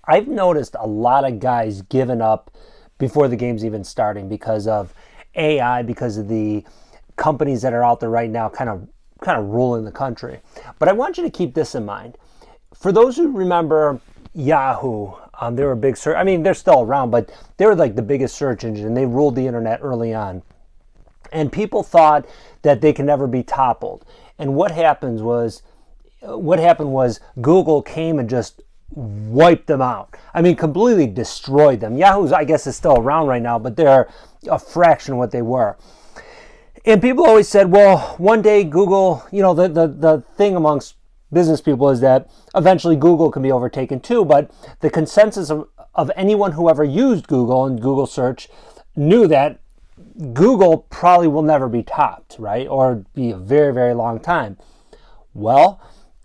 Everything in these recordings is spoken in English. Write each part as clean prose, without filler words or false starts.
I've noticed a lot of guys giving up before the game's even starting because of AI, because of the companies that are out there right now kind of ruling the country. But I want you to keep this in mind. For those who remember Yahoo, they were a big search. I mean, they're still around, but they were like the biggest search engine, and they ruled the internet early on. And people thought that they could never be toppled. And what happened was Google came and just wiped them out. I mean, completely destroyed them. Yahoo's, I guess, is still around right now, but they're a fraction of what they were. And people always said, well, one day Google, the thing amongst business people is that eventually Google can be overtaken too. But the consensus of anyone who ever used Google and Google search knew that Google probably will never be topped, right? Or be a very, very long time. Well,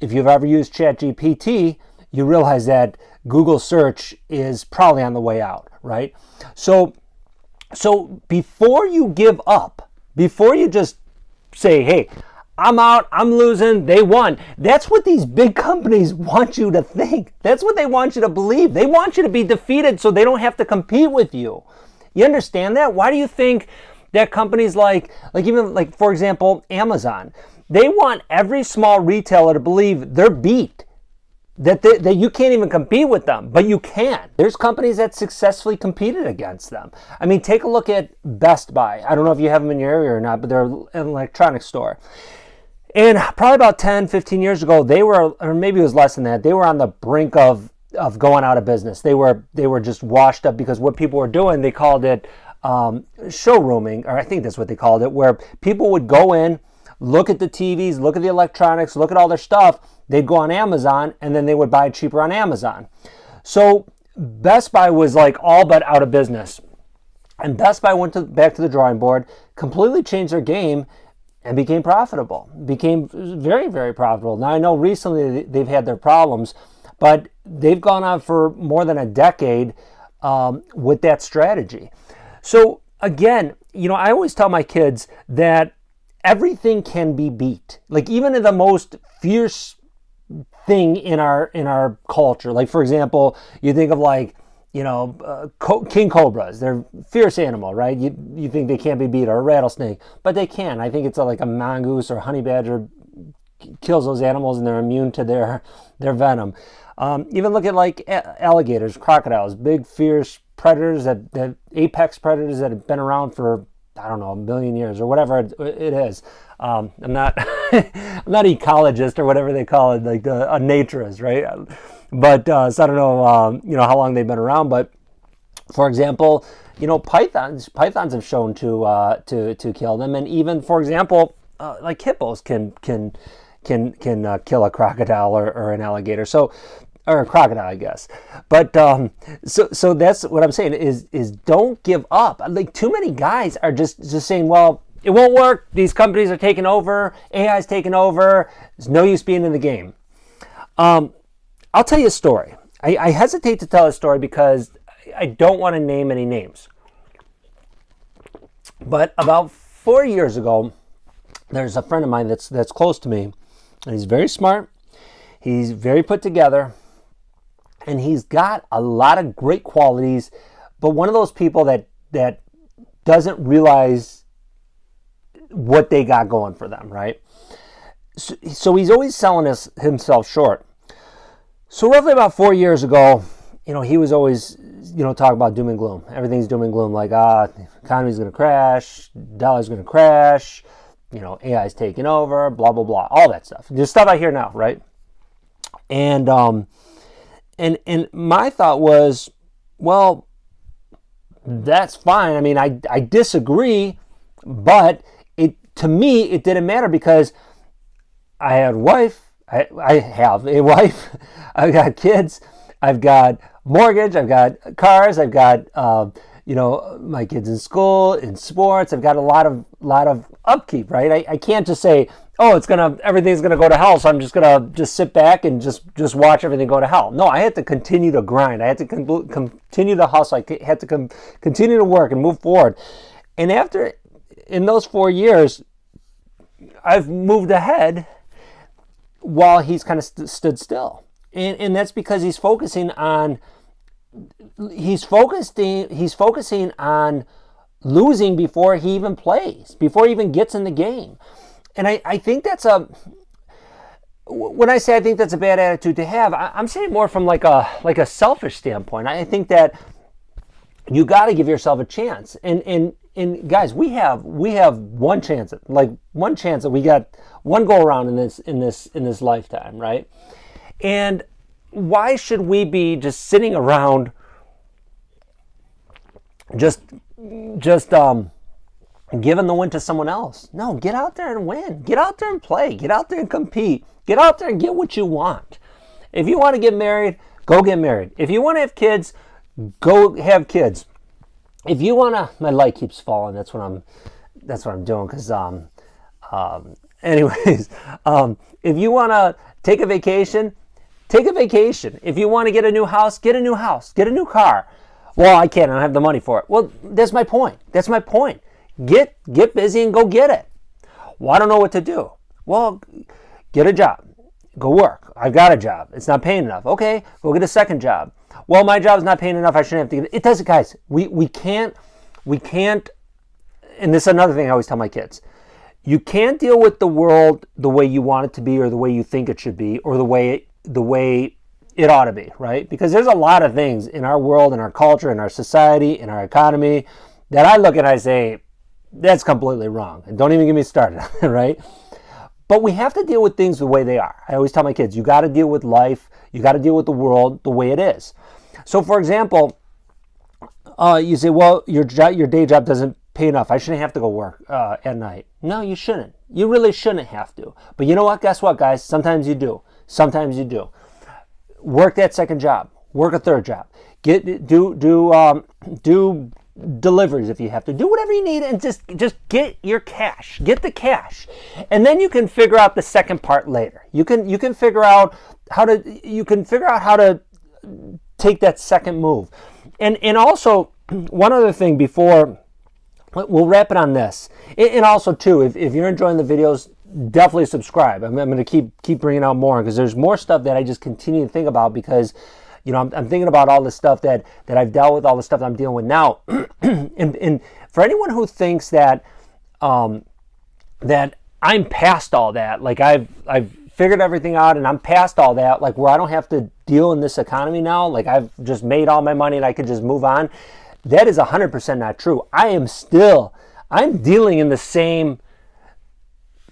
if you've ever used ChatGPT, you realize that Google search is probably on the way out, right? So before you give up, before you just say, hey, I'm out, I'm losing, they won. That's what these big companies want you to think. That's what they want you to believe. They want you to be defeated so they don't have to compete with you. You understand that? Why do you think that companies like for example, Amazon, they want every small retailer to believe they're beat, that you can't even compete with them, but you can. There's companies that successfully competed against them. I mean, take a look at Best Buy. I don't know if you have them in your area or not, but they're an electronics store. And probably about 10, 15 years ago, they were, or maybe it was less than that, they were on the brink of going out of business. They were just washed up because what people were doing, they called it showrooming, or I think that's what they called it, where people would go in, look at the TVs, look at the electronics, look at all their stuff. They'd go on Amazon, and then they would buy cheaper on Amazon. So Best Buy was like all but out of business. And Best Buy went back to the drawing board, completely changed their game, and became profitable. Became very, very profitable. Now, I know recently they've had their problems, but they've gone on for more than a decade with that strategy. So again, I always tell my kids that everything can be beat. Like even in the most fierce thing in our culture. Like for example, you think of king cobras. They're a fierce animal, right? You think they can't be beat, or a rattlesnake, but they can. I think it's like a mongoose or honey badger kills those animals and they're immune to their venom. Even look at like alligators, crocodiles, big fierce predators, that apex predators that have been around for, I don't know, a million years or whatever it is. I'm not I'm not an ecologist or whatever they call it, like a naturist, right? But so I don't know how long they've been around. But for example, pythons have shown to kill them, and even for example, like hippos can kill a crocodile or an alligator. So, or a crocodile, I guess. But so that's what I'm saying is don't give up. Like too many guys are just saying, well, it won't work. These companies are taking over. AI's taking over. There's no use being in the game. I'll tell you a story. I hesitate to tell a story because I don't want to name any names. But about 4 years ago, there's a friend of mine that's close to me, and he's very smart. He's very put together, and he's got a lot of great qualities. But one of those people that doesn't realize what they got going for them, right? So he's always selling himself short. So roughly about 4 years ago, he was always, talking about doom and gloom. Everything's doom and gloom, like, the economy's going to crash, dollar's going to crash, AI's taking over, blah, blah, blah, all that stuff. Just stuff I hear now, right? And my thought was, well, that's fine. I mean, I disagree, but to me, it didn't matter because I had a wife. I have a wife. I've got kids. I've got mortgage. I've got cars. I've got my kids in school, in sports. I've got a lot of upkeep, right? I can't just say, oh, everything's gonna go to hell, so I'm just gonna sit back and just watch everything go to hell. No, I had to continue to grind. I had to continue to hustle. I had to continue to work and move forward. And in those 4 years, I've moved ahead while he's kind of stood still. And that's because he's focusing on he's focusing on losing before he even plays, before he even gets in the game. And I think when I say I think that's a bad attitude to have, I'm saying more from like a selfish standpoint. I think that you got to give yourself a chance. And guys, we have one chance, that we got one go around in this lifetime, right? And why should we be just sitting around just giving the win to someone else? No, get out there and win. Get out there and play. Get out there and compete. Get out there and get what you want. If you want to get married, go get married. If you want to have kids, go have kids. If you want to, my light keeps falling. That's what I'm doing. Because anyways, if you want to take a vacation, take a vacation. If you want to get a new house, get a new house. Get a new car. Well, I can't. I don't have the money for it. Well, that's my point. Get busy and go get it. Well, I don't know what to do. Well, get a job. Go work. I've got a job. It's not paying enough. Okay, go get a second job. Well, my job's not paying enough. I shouldn't have to get it. It doesn't, guys. We can't. And this is another thing I always tell my kids. You can't deal with the world the way you want it to be, or the way you think it should be, or the way it ought to be, right? Because there's a lot of things in our world, in our culture, in our society, in our economy that I look at and I say, that's completely wrong. And don't even get me started, right? But we have to deal with things the way they are. I always tell my kids, you got to deal with life, you got to deal with the world the way it is. So, for example, you say, well, your day job doesn't pay enough. I shouldn't have to go work at night. No, you shouldn't. You really shouldn't have to. But you know what? Guess what, guys? Sometimes you do. Sometimes you do. Work that second job. Work a third job. Do deliveries if you have to. Do whatever you need and just get your cash. Get the cash. And then you can figure out the second part later. You can figure out how to take that second move. And also, one other thing before we'll wrap it on this. And also too, if you're enjoying the videos, definitely subscribe. I'm going to keep bringing out more, because there's more stuff that I just continue to think about, because I'm thinking about all the stuff that I've dealt with, all the stuff that I'm dealing with now. and for anyone who thinks that that I'm past all that, like I've figured everything out and I'm past all that, like where I don't have to deal in this economy now, like I've just made all my money and I could just move on, that is 100% not true. I'm dealing in the same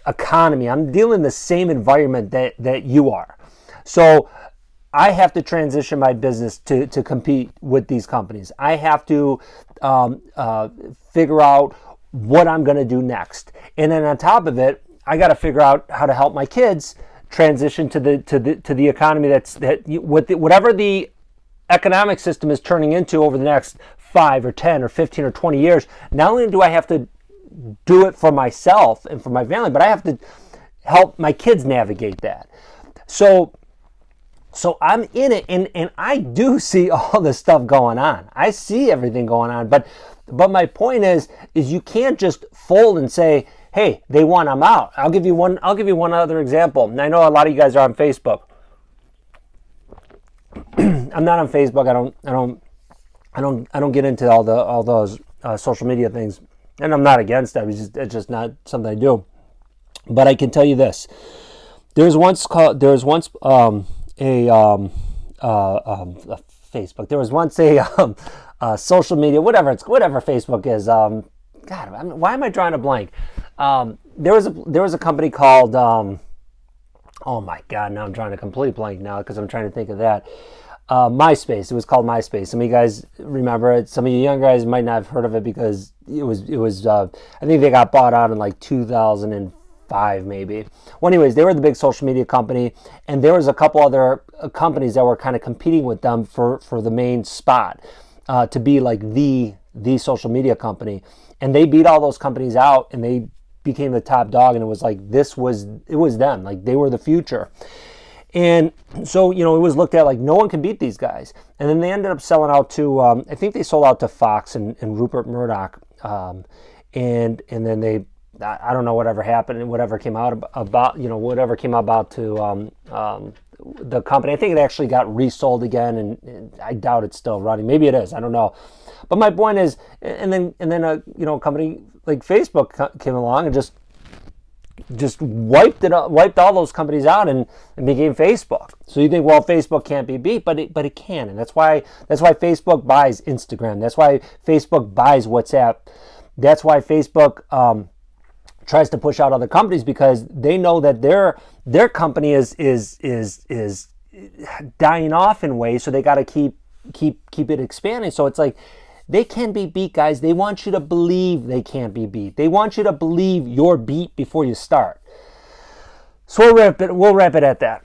economy. I'm dealing in the same environment that you are. So I have to transition my business to compete with these companies. I have to figure out what I'm going to do next. And then on top of it, I got to figure out how to help my kids transition to the economy whatever the economic system is turning into over the next 5 or 10 or 15 or 20 years. Not only do I have to do it for myself and for my family, but I have to help my kids navigate that. So I'm in it, and I do see all this stuff going on. I see everything going on, but my point is you can't just fold and say, hey, they won, I'm out. I'll give you one other example. And I know a lot of you guys are on Facebook. I'm not on Facebook. I don't get into all those social media things, and I'm not against it. It's just not something I do. But I can tell you this: there was once a Facebook. There was once a social media, whatever Facebook is. God, why am I drawing a blank? There was a company called. Oh my God! Now I'm drawing a complete blank now because I'm trying to think of that. MySpace. It was called MySpace. Some of you guys remember it. Some of you young guys might not have heard of it because it was. I think they got bought out in like 2005 maybe. Well, anyways, they were the big social media company, and there was a couple other companies that were kind of competing with them for the main spot to be like the social media company, and they beat all those companies out, and they became the top dog, and it was like it was them, like they were the future. And so, it was looked at like no one can beat these guys. And then they ended up selling out to, I think they sold out to Fox and Rupert Murdoch. And then I don't know whatever happened and whatever came out about, whatever came about to the company. I think it actually got resold again, and I doubt it's still running. Maybe it is. I don't know. But my point is, and then a a company like Facebook came along and just wiped all those companies out and became Facebook. So you think, well, Facebook can't be beat, but it can, and that's why Facebook buys Instagram. That's why Facebook buys WhatsApp. That's why Facebook tries to push out other companies, because they know that their company is dying off in ways, so they got to keep it expanding. So it's like, they can be beat, guys. They want you to believe they can't be beat. They want you to believe you're beat before you start. So we'll wrap it at that.